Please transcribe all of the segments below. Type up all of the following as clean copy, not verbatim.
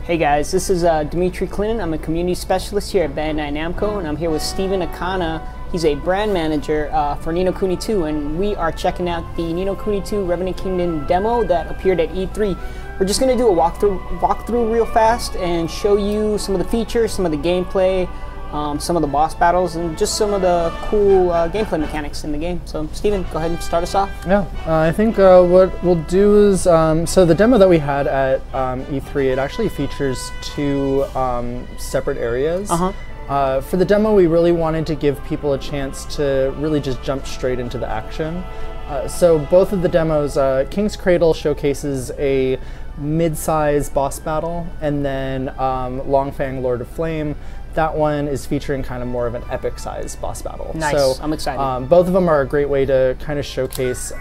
Hey guys, this is Dimitri Clinton. I'm a community specialist here at Bandai Namco, and I'm here with Steven Akana. He's a brand manager for Ni no Kuni 2, and we are checking out the Ni no Kuni 2 Revenant Kingdom demo that appeared at E3. We're just going to do a walkthrough real fast and show you some of the features, some of the gameplay, some of the boss battles, and just some of the cool gameplay mechanics in the game. So Steven, go ahead and start us off. Yeah, I think what we'll do is, so the demo that we had at E3, it actually features two separate areas. For the demo, we really wanted to give people a chance to really just jump straight into the action. So both of the demos, King's Cradle showcases a mid-size boss battle, and then Longfang Lord of Flame, that one is featuring kind of more of an epic size boss battle. Nice, so, I'm excited. Both of them are a great way to kind of showcase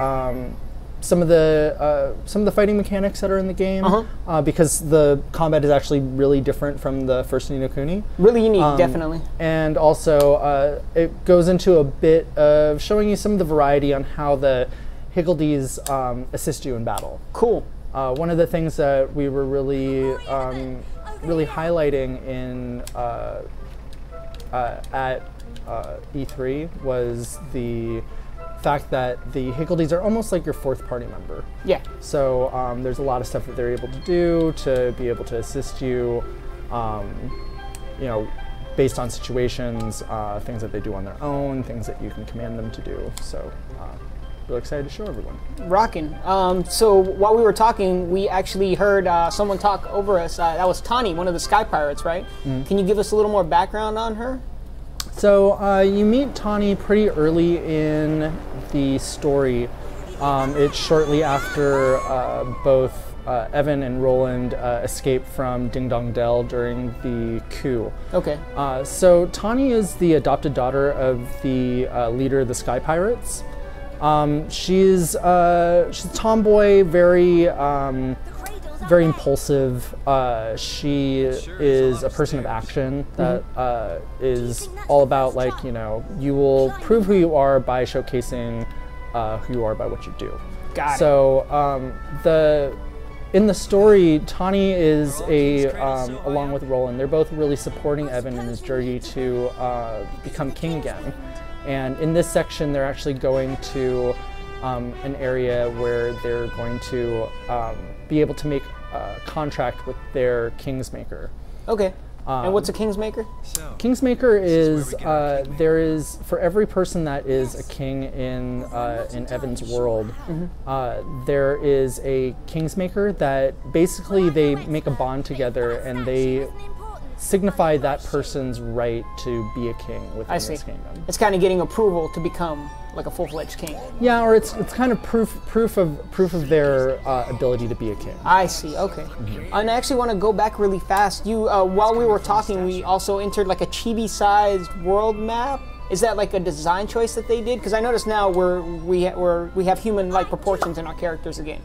some of the fighting mechanics that are in the game, because the combat is actually really different from the first Ni no Kuni. Really unique, definitely. And also, it goes into a bit of showing you some of the variety on how the Higgledies assist you in battle. Cool. One of the things that we were really highlighting in at E3 was the fact that the Higgledies are almost like your fourth party member. Yeah. So there's a lot of stuff that they're able to do to be able to assist you, you know, based on situations, things that they do on their own, things that you can command them to do. So really excited to show everyone. Rockin'. So while we were talking, we actually heard someone talk over us. That was Tani, one of the Sky Pirates, right? Can you give us a little more background on her? So you meet Tani pretty early in the story. It's shortly after both Evan and Roland escape from Ding Dong Dell during the coup. Okay. So Tani is the adopted daughter of the leader of the Sky Pirates. She's a tomboy, very impulsive. She is a person of action that is all about, like, you know, you will prove who you are by showcasing who you are by what you do. Got it. So in the story, Tani is along with Roland, they're both really supporting Evan in his journey to become king again. And in this section, they're actually going to an area where they're going to be able to make a contract with their Kingsmaker. Okay. And what's a Kingsmaker? Kingsmaker is, there is, for every person that is a king in Evan's world, there is a Kingsmaker that basically they make a bond together and they signify that person's right to be a king within this kingdom. It's kind of getting approval to become like a full-fledged king. Yeah, or it's kind of proof of their ability to be a king. I see. Okay. And I actually want to go back really fast. You while we were talking, we also entered like a chibi-sized world map. Is that like a design choice that they did? Because I noticed now we have human-like proportions in our characters again.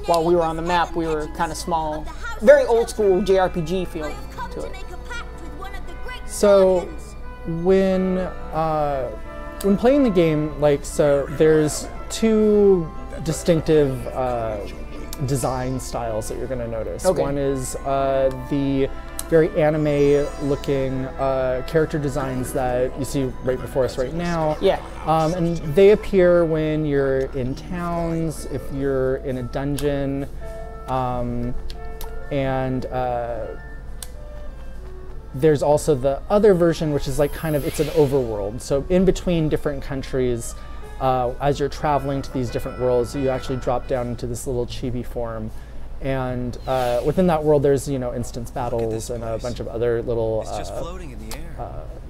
While we were on the map, we were kind of small, very old-school JRPG feel to it. So when playing the game, like, so there's two distinctive design styles that you're going to notice. Okay. One is the very anime-looking character designs that you see right before us right now. Yeah. And they appear when you're in towns, if you're in a dungeon, and there's also the other version, which is like kind of, it's an overworld. So in between different countries, as you're traveling to these different worlds, you actually drop down into this little chibi form. And within that world, there's, you know, instance battles and a bunch of other little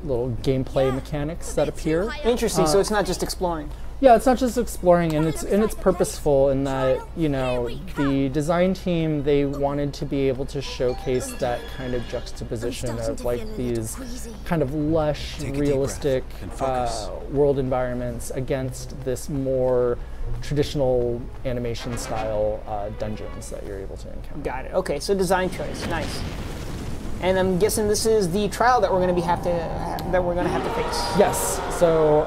little gameplay mechanics that appear. Interesting. So it's not just exploring. Yeah, it's not just exploring, and it's purposeful in that, you know, the design team, they wanted to be able to showcase that kind of juxtaposition of like these kind of lush, realistic world environments against this more traditional animation style dungeons that you're able to encounter. Got it. Okay, so design choice. Nice. And I'm guessing this is the trial that we're going to have to face. Yes. So,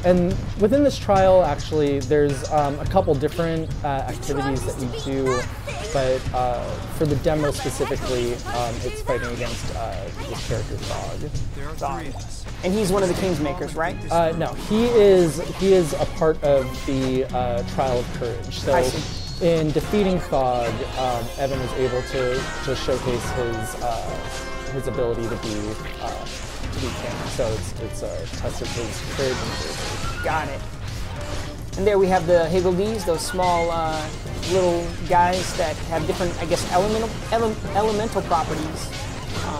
and within this trial, actually, there's a couple different activities that we do, but for the demo specifically, it's fighting against this character Thog. And he's one of the Kingsmakers, right? No, he is a part of the Trial of Courage. So, in defeating Thog, Evan was able to showcase his ability to be king. So it's a test of his courage and bravery. Got it. And there we have the Higgledies, those small little guys that have different, I guess, elemental properties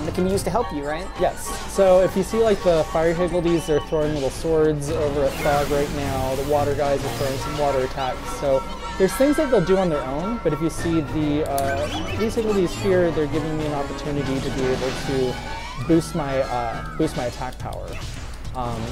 that can be used to help you, right? Yes. So if you see like the fire Higgledies, they're throwing little swords over at Thog right now. The water guys are throwing some water attacks. So there's things that they'll do on their own, but if you see these Higgledies here, they're giving me an opportunity to be able to boost my attack power.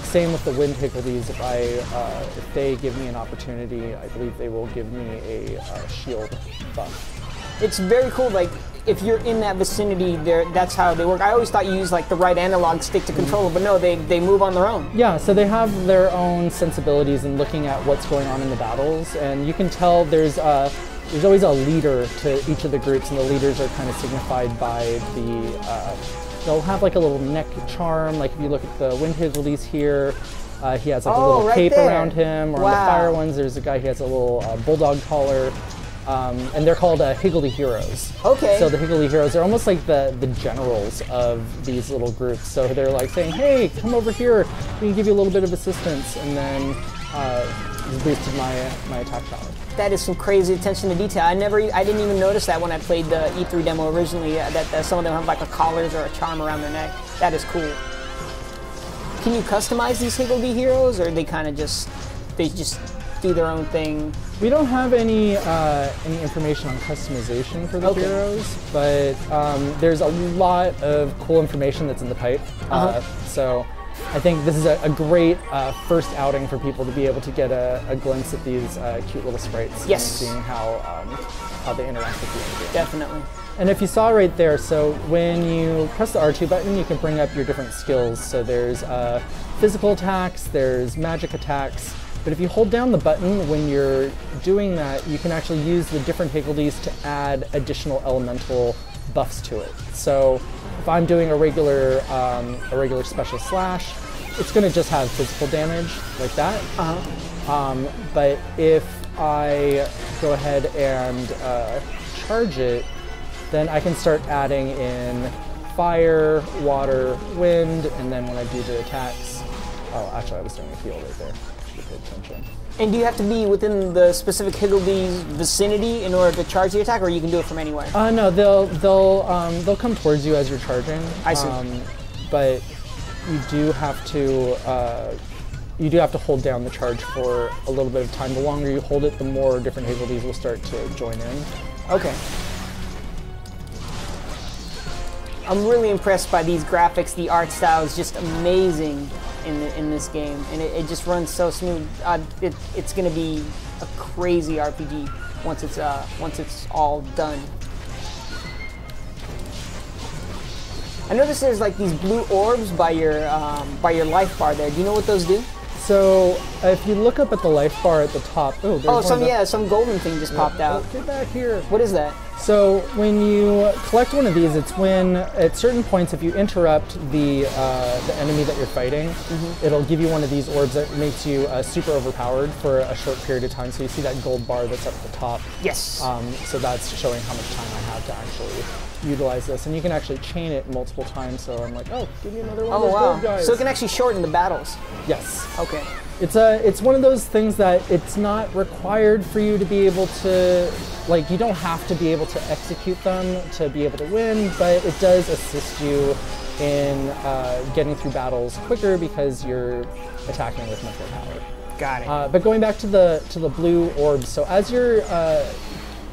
Same with the Wind Higgledies. If they give me an opportunity, I believe they will give me a shield buff. It's very cool. Like if you're in that vicinity, that's how they work. I always thought you used like the right analog stick to control it, but no, they move on their own. Yeah, so they have their own sensibilities in looking at what's going on in the battles, and you can tell there's always a leader to each of the groups, and the leaders are kind of signified by they'll have like a little neck charm. Like if you look at the Wind Higgledies here, he has like a little cape around him, or on the fire ones, there's a guy who has a little bulldog collar. And they're called Higgledy Heroes. Okay. So the Higgledy Heroes are almost like the generals of these little groups. So they're like saying, hey, come over here, we can give you a little bit of assistance, and then boosted my attack power. That is some crazy attention to detail. I didn't even notice that when I played the E3 demo originally, that some of them have like a collars or a charm around their neck. That is cool. Can you customize these Higgledy Heroes, or they kind of just do their own thing? We don't have any information on customization for the heroes, but there's a lot of cool information that's in the pipe. So I think this is a great first outing for people to be able to get a glimpse at these cute little sprites and seeing how they interact with you in the game. Definitely. And if you saw right there, so when you press the R2 button, you can bring up your different skills. So there's physical attacks, there's magic attacks. But if you hold down the button when you're doing that, you can actually use the different Higgledies to add additional elemental buffs to it. So if I'm doing a regular special slash, it's going to just have physical damage like that. But if I go ahead and charge it, then I can start adding in fire, water, wind, and then when I do the attacks, oh, actually I was doing a heal right there. Pay attention. And do you have to be within the specific Higgledy's vicinity in order to charge the attack, or you can do it from anywhere? No, they'll come towards you as you're charging. I see. But you do have to hold down the charge for a little bit of time. The longer you hold it, the more different Higgledies will start to join in. Okay. I'm really impressed by these graphics. The art style is just amazing in this game, and it just runs so smooth. It's going to be a crazy RPG once it's all done. I noticed there's like these blue orbs by your life bar there. Do you know what those do? So if you look up at the life bar at the top, some golden thing just popped out. Get back here. What is that? So when you collect one of these, it's when at certain points, if you interrupt the enemy that you're fighting, it'll give you one of these orbs that makes you super overpowered for a short period of time. So you see that gold bar that's up at the top. Yes. So that's showing how much time I have to actually utilize this, and you can actually chain it multiple times. So I'm like, oh, give me another one of those gold guys. So it can actually shorten the battles. Yes. Okay. It's one of those things that it's not required for you to be able to, like, you don't have to be able to execute them to be able to win, but it does assist you in getting through battles quicker because you're attacking with much more power. Got it. But going back to the blue orbs, so as you're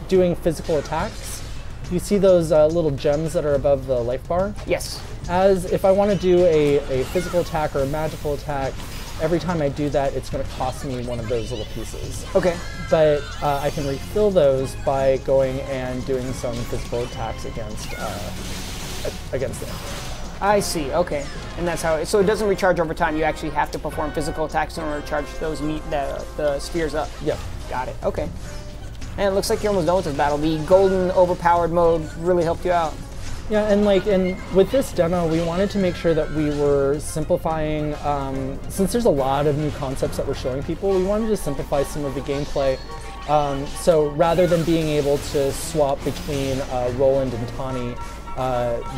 doing physical attacks, you see those little gems that are above the life bar? Yes. As if I want to do a physical attack or a magical attack, every time I do that, it's going to cost me one of those little pieces. Okay. But I can refill those by going and doing some physical attacks against against it. I see. Okay, and that's how. So it doesn't recharge over time. You actually have to perform physical attacks in order to charge those the spheres up. Yeah. Got it. Okay. And it looks like you're almost done with this battle. The golden overpowered mode really helped you out. Yeah, and with this demo, we wanted to make sure that we were simplifying. Since there's a lot of new concepts that we're showing people, we wanted to simplify some of the gameplay. So rather than being able to swap between Roland and Tawny,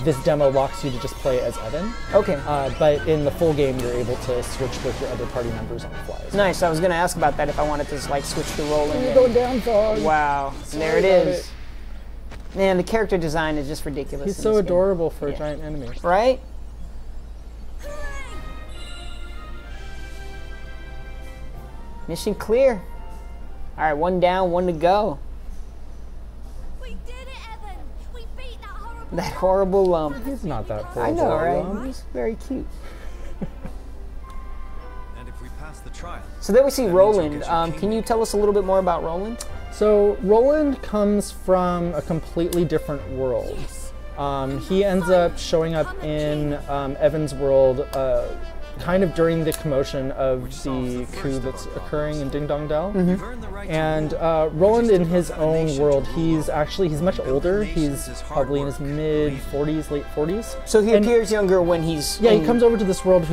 this demo locks you to just play as Evan. Okay. But in the full game, you're able to switch with your other party members on the fly. Nice. I was going to ask about that if I wanted to like switch to Roland. You're going down, dog. Wow. And there it is. Man, the character design is just ridiculous. He's so adorable for a giant enemy. Right? Mission clear. All right, one down, one to go. We did it, Evan. We beat That horrible lump. He's not that horrible. I know, right? He's very cute. And if we pass the trial. So then we see Roland. Can you tell us a little bit more about Roland? So Roland comes from a completely different world. He ends up showing up in Evan's world kind of during the commotion of the coup that's occurring in Ding Dong Dell. And Roland in his own world, he's much older. He's probably in his mid-40s, late 40s. So he appears younger when he's... Yeah, he comes over to this world.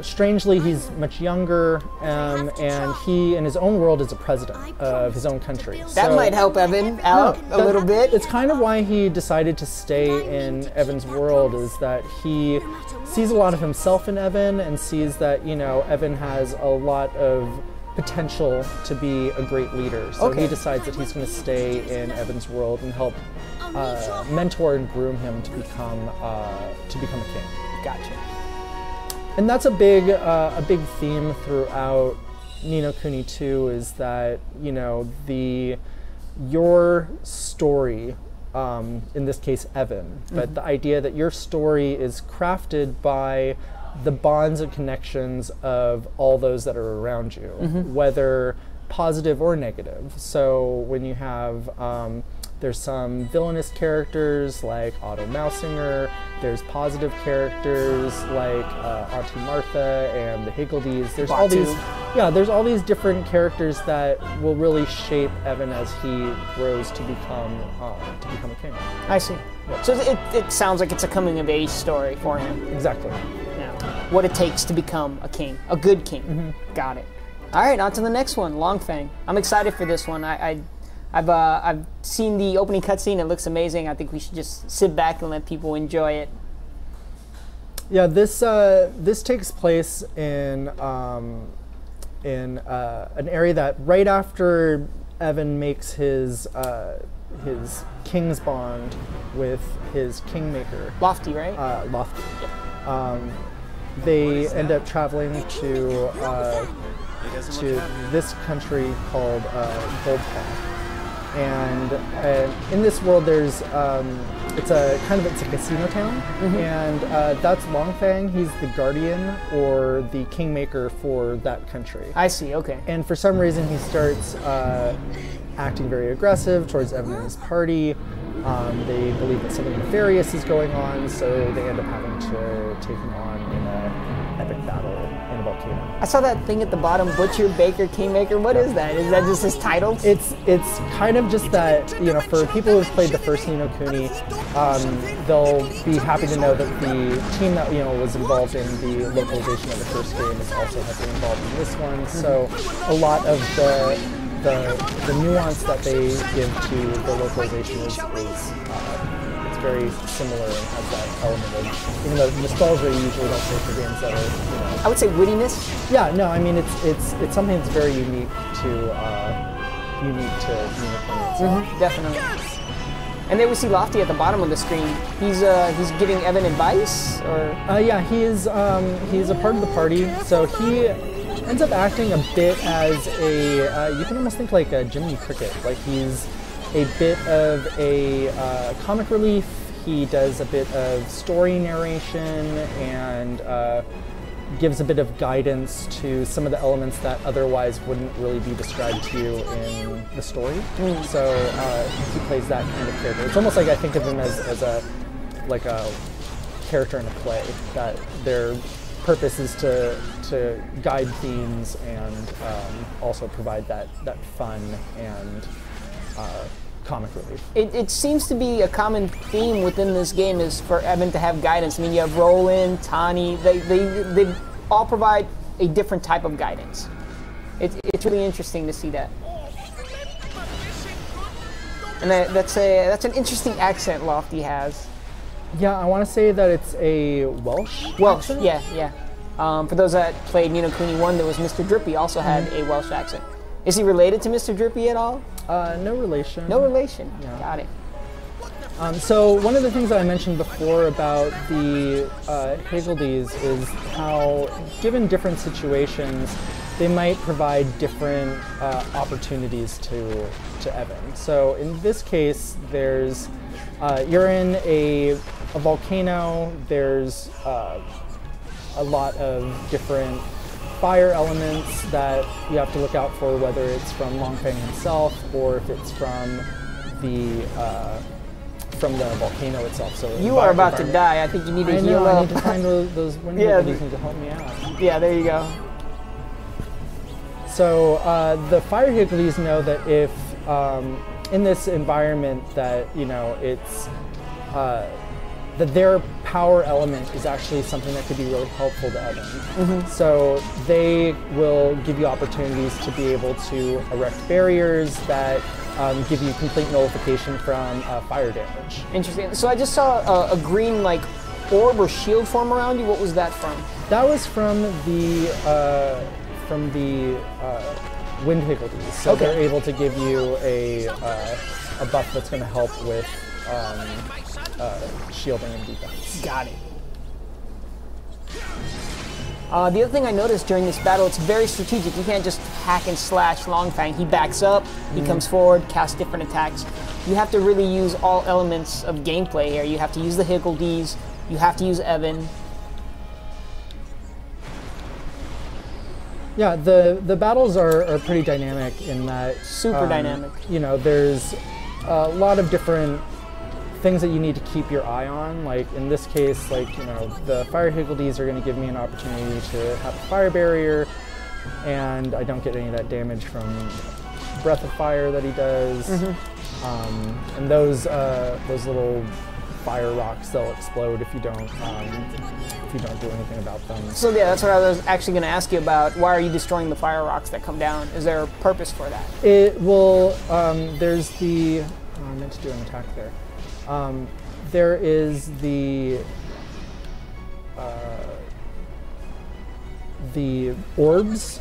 Strangely, he's much younger, and he, in his own world, is a president of his own country. That might help Evan out a little bit. It's kind of why he decided to stay in Evan's world, is that he sees a lot of himself in Evan and sees that, you know, Evan has a lot of potential to be a great leader. So he decides that he's going to stay in Evan's world and help mentor and groom him to become a king. Gotcha. And that's a big theme throughout Ni no Kuni 2, is that, you know, your story, in this case Evan, but the idea that your story is crafted by the bonds and connections of all those that are around you, whether positive or negative. So when you have there's some villainous characters like Otto Mausinger. There's positive characters like Auntie Martha and the Higgledies. There's all these different characters that will really shape Evan as he grows to become a king. I see. Yeah. So it sounds like it's a coming of age story for him. Exactly. Yeah. What it takes to become a king, a good king. Got it. All right, on to the next one, Longfeng. I'm excited for this one. I've seen the opening cutscene. It looks amazing. I think we should just sit back and let people enjoy it. Yeah, this takes place in an area that right after Evan makes his king's bond with his kingmaker. Lofty, right? Lofty. They end up traveling to this country called Goldpath. And in this world, there's it's a casino town, and that's Longfeng. He's the guardian or the kingmaker for that country. I see. Okay. And for some reason, he starts acting very aggressive towards Evan and his party. They believe that something nefarious is going on, so they end up having to take him on in an epic battle in a volcano. I saw that thing at the bottom, Butcher, Baker, Kingmaker. What is that? Is that just his title? It's kind of just that, you know, for people who've played the first Ni no Kuni, they'll be happy to know that the team that, you know, was involved in the localization of the first game is also heavily involved in this one. So a lot of the nuance that they give to the localization is it's very similar and has that element of, even though nostalgia you usually don't say for games that are, you know, I would say wittiness. Yeah, no, I mean it's something that's very unique to Ni no Kuni itself. Definitely. And then we see Lofty at the bottom of the screen. He's giving Evan advice, or yeah, he's a part of the party, so he ends up acting a bit as a, you can almost think like a Jiminy Cricket. Like he's a bit of a comic relief. He does a bit of story narration and gives a bit of guidance to some of the elements that otherwise wouldn't really be described to you in the story. So he plays that kind of character. It's almost like I think of him as a like a character in a play, that their purpose is to guide themes and also provide that fun and comic relief. It seems to be a common theme within this game is for Evan to have guidance. I mean, you have Roland, Tani, they all provide a different type of guidance. It's really interesting to see that. And that's an interesting accent Lofty has. Yeah, I want to say that it's a Welsh accent? Yeah. For those that played Ni no Kuni 1, there was Mr. Drippy also had a Welsh accent. Is he related to Mr. Drippy at all? No relation. No relation. Yeah. Got it. So one of the things that I mentioned before about the Higgledies is how, given different situations, they might provide different opportunities to Evan. So in this case, there's you're in a volcano. There's a lot of different fire elements that you have to look out for, whether it's from Longfang himself or if it's from the volcano itself. So you are about to die. I think you need to heal up. I need to find those wind Higgledies need to help me out. Yeah, there you go. So the fire Higgledies know that if in this environment that it's that their power element is actually something that could be really helpful to Evan. So they will give you opportunities to be able to erect barriers that give you complete nullification from fire damage. Interesting. So I just saw a green orb or shield form around you. What was that from? That was from the wind Higgledies. So they're able to give you a buff that's going to help with shielding and defense. Got it. The other thing I noticed during this battle, it's very strategic. You can't just hack and slash Longfang. He backs up, he comes forward, casts different attacks. You have to really use all elements of gameplay here. You have to use the Higgledies, you have to use Evan. Yeah, the battles are pretty dynamic in that... Super dynamic. There's a lot of different things that you need to keep your eye on. Like in this case, the fire Higgledies are going to give me an opportunity to have a fire barrier, and I don't get any of that damage from Breath of Fire that he does. And those little fire rocks, they'll explode if you don't do anything about them. So yeah, that's what I was actually going to ask you about. Why are you destroying the fire rocks that come down? Is there a purpose for that? It will. There's the. Oh, I meant to do an attack there. There is the orbs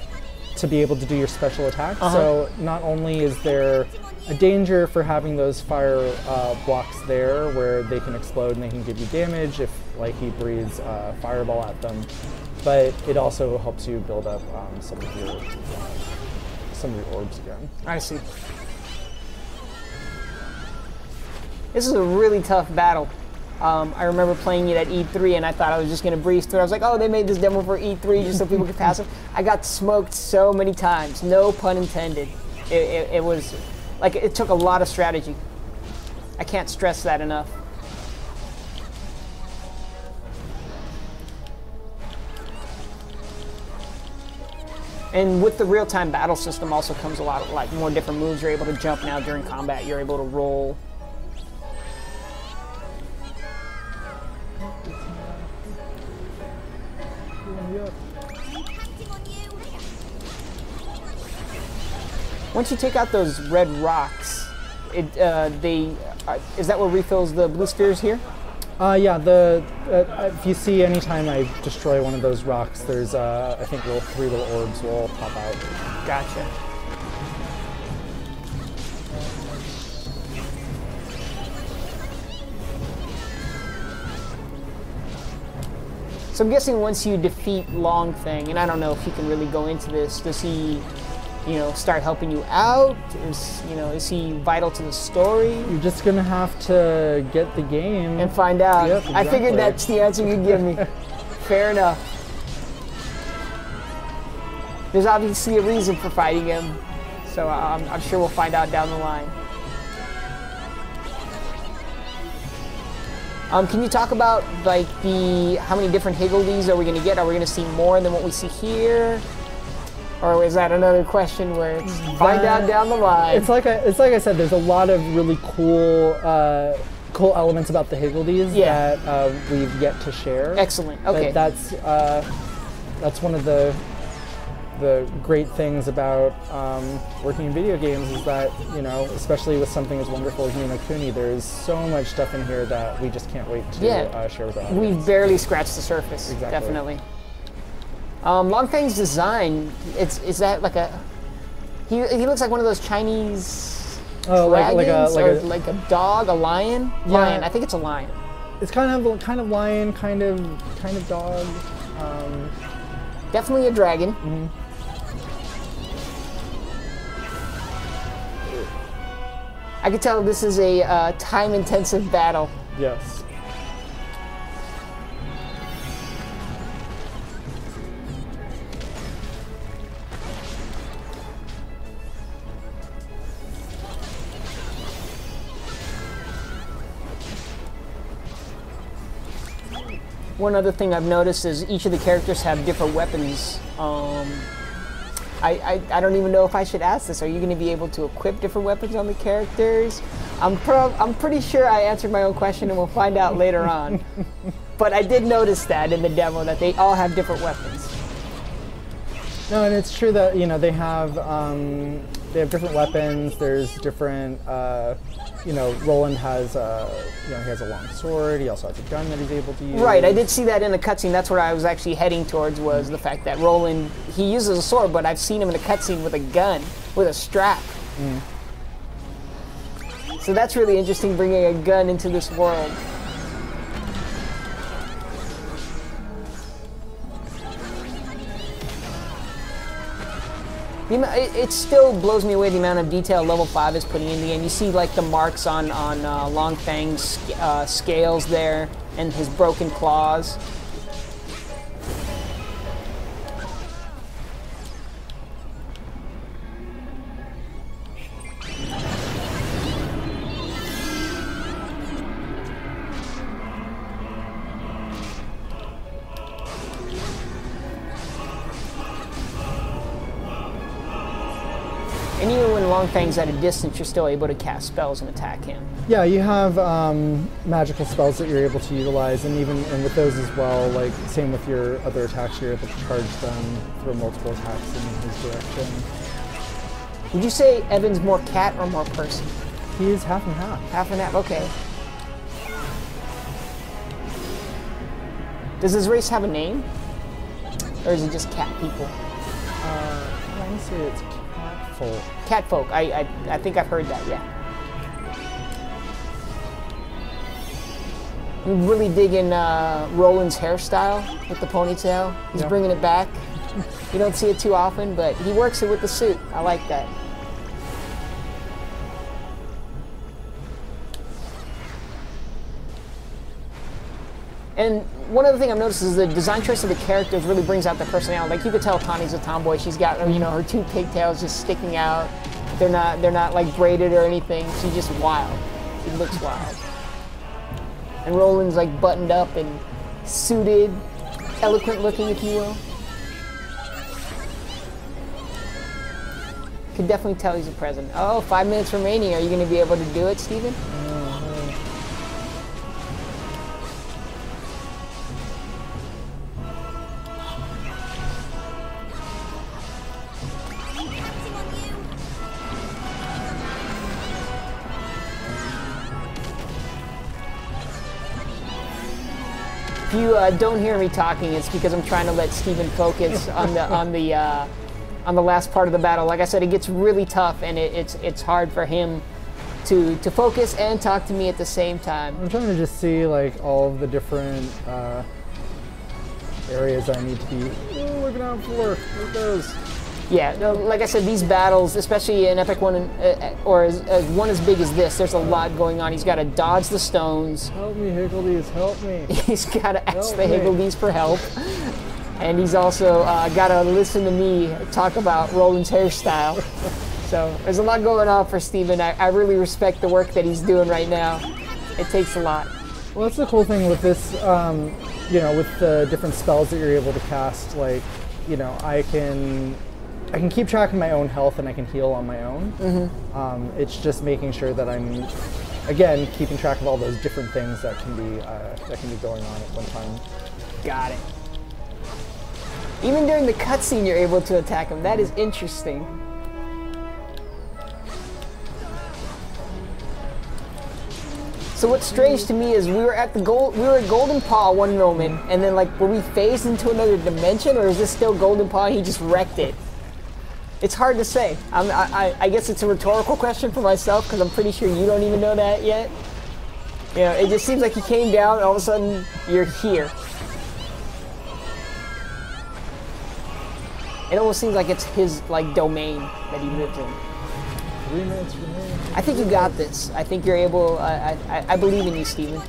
to be able to do your special attacks. So not only is there a danger for having those fire blocks there where they can explode and they can give you damage if he breathes fireball at them, but it also helps you build up some of your orbs again. I see. This is a really tough battle. I remember playing it at E3 and I thought I was just going to breeze through. I was like, oh, they made this demo for E3 just so people could pass it. I got smoked so many times, no pun intended. It was, it took a lot of strategy. I can't stress that enough. And with the real-time battle system also comes a lot of more different moves. You're able to jump now during combat. You're able to roll. Once you take out those red rocks, is that what refills the blue spheres here? Yeah, if you see anytime I destroy one of those rocks, there's I think 3 little orbs will pop out. Gotcha. So I'm guessing once you defeat Longfang, and I don't know if he can really go into this, does he, start helping you out? Is he vital to the story? You're just gonna have to get the game and find out. Yep, exactly. I figured that's the answer you'd give me. Fair enough. There's obviously a reason for fighting him, so I'm sure we'll find out down the line. Can you talk about like how many different Higgledies are we going to get? Are we going to see more than what we see here? Or is that another question where it's find out down the line? It's like I said. There's a lot of really cool elements about the Higgledies that we've yet to share. Excellent. Okay. But that's one of the great things about working in video games is that, you know, especially with something as wonderful as Ni no Kuni, there's so much stuff in here that we just can't wait to share with our audience. We've barely scratched the surface. Exactly. Definitely. Longfang's design, is that like a... He looks like one of those Chinese dragons, like a dog, a lion? Yeah. Lion, I think it's a lion. It's kind of lion, kind of dog. Definitely a dragon. Mm-hmm. I can tell this is a time-intensive battle. Yes. One other thing I've noticed is each of the characters have different weapons. I don't even know if I should ask this. Are you going to be able to equip different weapons on the characters? I'm pretty sure I answered my own question, and we'll find out later on. But I did notice that in the demo that they all have different weapons. No, and it's true that, you know, they have different weapons. There's different. You know, Roland has he has a long sword. He also has a gun that he's able to use. Right, I did see that in the cutscene. That's what I was actually heading towards, was the fact that Roland, he uses a sword, but I've seen him in the cutscene with a gun, with a strap. So that's really interesting, bringing a gun into this world. It still blows me away the amount of detail Level 5 is putting in the game. You see like the marks on Longfang's scales there, and his broken claws. And even when Longfang's at a distance, you're still able to cast spells and attack him. Yeah, you have magical spells that you're able to utilize, and with those as well, like same with your other attacks, you're able to charge them, throw multiple attacks in his direction. Would you say Evan's more cat or more person? He is half and half. Half and half, okay. Does his race have a name? Or is it just cat people? I want to say it's cat folk. Cat folk, I think I've heard that, yeah. I'm really digging Roland's hairstyle with the ponytail. He's bringing it back. You don't see it too often, but he works it with the suit. I like that. And one other thing I've noticed is the design choice of the characters really brings out their personality. Like you could tell Connie's a tomboy. She's got, you know, her two pigtails just sticking out. They're not like braided or anything. She's just wild. She looks wild. And Roland's like buttoned up and suited, eloquent looking, if you will. Could definitely tell he's a president. Oh, 5 minutes remaining. Are you going to be able to do it, Steven? If you don't hear me talking, it's because I'm trying to let Steven focus on the last part of the battle. Like I said, it gets really tough, and it's hard for him to focus and talk to me at the same time. I'm trying to just see like all of the different areas I need to be looking out for. There it goes. Yeah, like I said, these battles, especially an epic one, or one as big as this, there's a lot going on. He's got to dodge the stones. Help me, Higgledies, help me. He's got to ask the Higgledies for help. And he's also got to listen to me talk about Roland's hairstyle. So there's a lot going on for Steven. I really respect the work that he's doing right now. It takes a lot. Well, that's the cool thing with this, you know, with the different spells that you're able to cast. Like, you know, I can keep track of my own health and I can heal on my own. It's just making sure that I'm, again, keeping track of all those different things that can be going on at one time. Got it. Even during the cutscene, you're able to attack him. That is interesting. So what's strange to me is we were at Golden Paw one moment, and then like were we phased into another dimension, or is this still Golden Paw and he just wrecked it? It's hard to say. I guess it's a rhetorical question for myself because I'm pretty sure you don't even know that yet. You know, it just seems like he came down and all of a sudden you're here. It almost seems like it's his like domain that he lives in. 3 minutes remaining. I think you got this. I think you're able. I believe in you, Steven.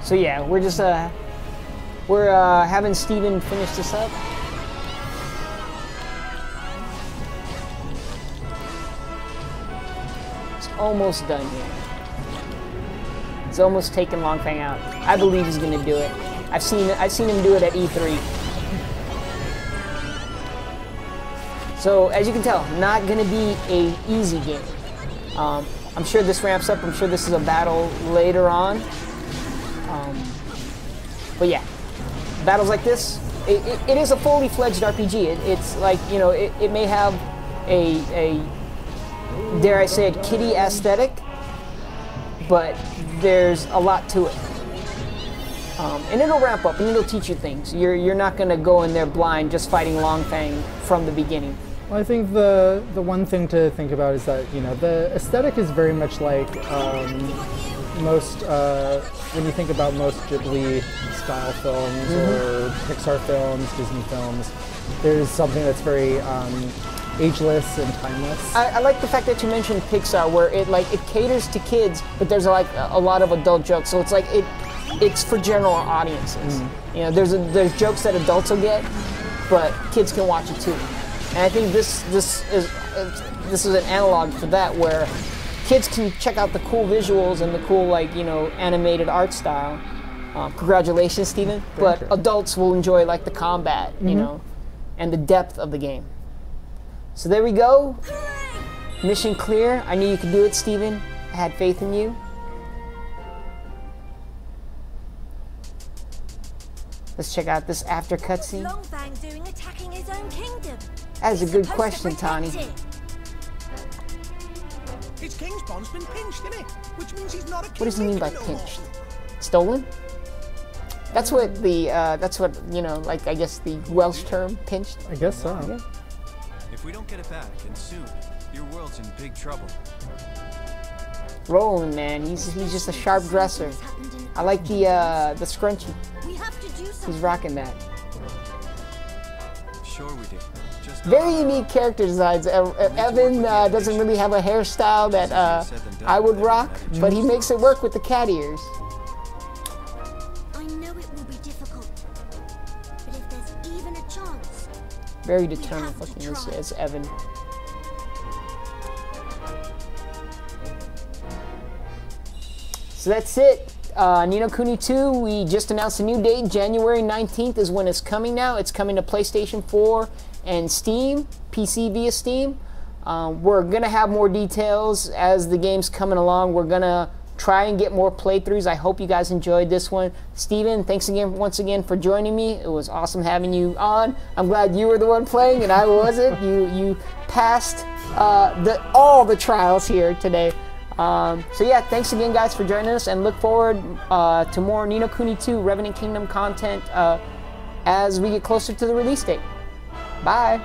So yeah, we're just having Steven finish this up. Almost done here. It's almost taken Longfang out. I believe he's gonna do it. I've seen him do it at E3. So as you can tell, not gonna be a easy game. I'm sure this ramps up. I'm sure this is a battle later on. But yeah, battles like this, it is a fully fledged RPG. It's like, you know, it may have a dare I say it, kiddie aesthetic, but there's a lot to it. And it'll ramp up and it'll teach you things. You're not going to go in there blind just fighting Longfang from the beginning. Well, I think the one thing to think about is that, you know, the aesthetic is very much like most, when you think about most Ghibli style films or Pixar films, Disney films, there's something that's very ageless and timeless. I like the fact that you mentioned Pixar, where it caters to kids, but there's like a lot of adult jokes. So it's like it's for general audiences. You know, there's jokes that adults will get, but kids can watch it too. And I think this is an analog for that, where kids can check out the cool visuals and the cool, like, you know, animated art style. Congratulations, Steven. But adults will enjoy like the combat, you know, and the depth of the game. So there we go. Mission clear. I knew you could do it, Steven. I had faith in you. Let's check out this after cutscene. What's Longfang doing attacking his own kingdom? That is a good question, Tani. His king's bond's been pinched, isn't it? Which means he's not a king. What does he mean by no pinched? more. Stolen? That's what you know, like, I guess the Welsh term, pinched. I guess so. Yeah. If we don't get it back, and soon, your world's in big trouble. Roland, man, he's just a sharp dresser. I like the scrunchie. We have to do something. He's rocking that. Sure we do. Just Very unique character designs. Evan doesn't really have a hairstyle that I would rock, but he makes it work with the cat ears. I know it will be difficult, but if there's even a chance, Very determined looking as Evan. So that's it. Ni no Kuni 2, we just announced a new date. January 19th is when it's coming now. It's coming to PlayStation 4 and Steam, PC via Steam. We're going to have more details as the game's coming along. We're going to try and get more playthroughs. I hope you guys enjoyed this one. Steven, thanks again once again for joining me. It was awesome having you on. I'm glad you were the one playing and I wasn't. You passed all the trials here today. So yeah, thanks again guys for joining us, and look forward to more Ni no Kuni 2 Revenant Kingdom content as we get closer to the release date. Bye!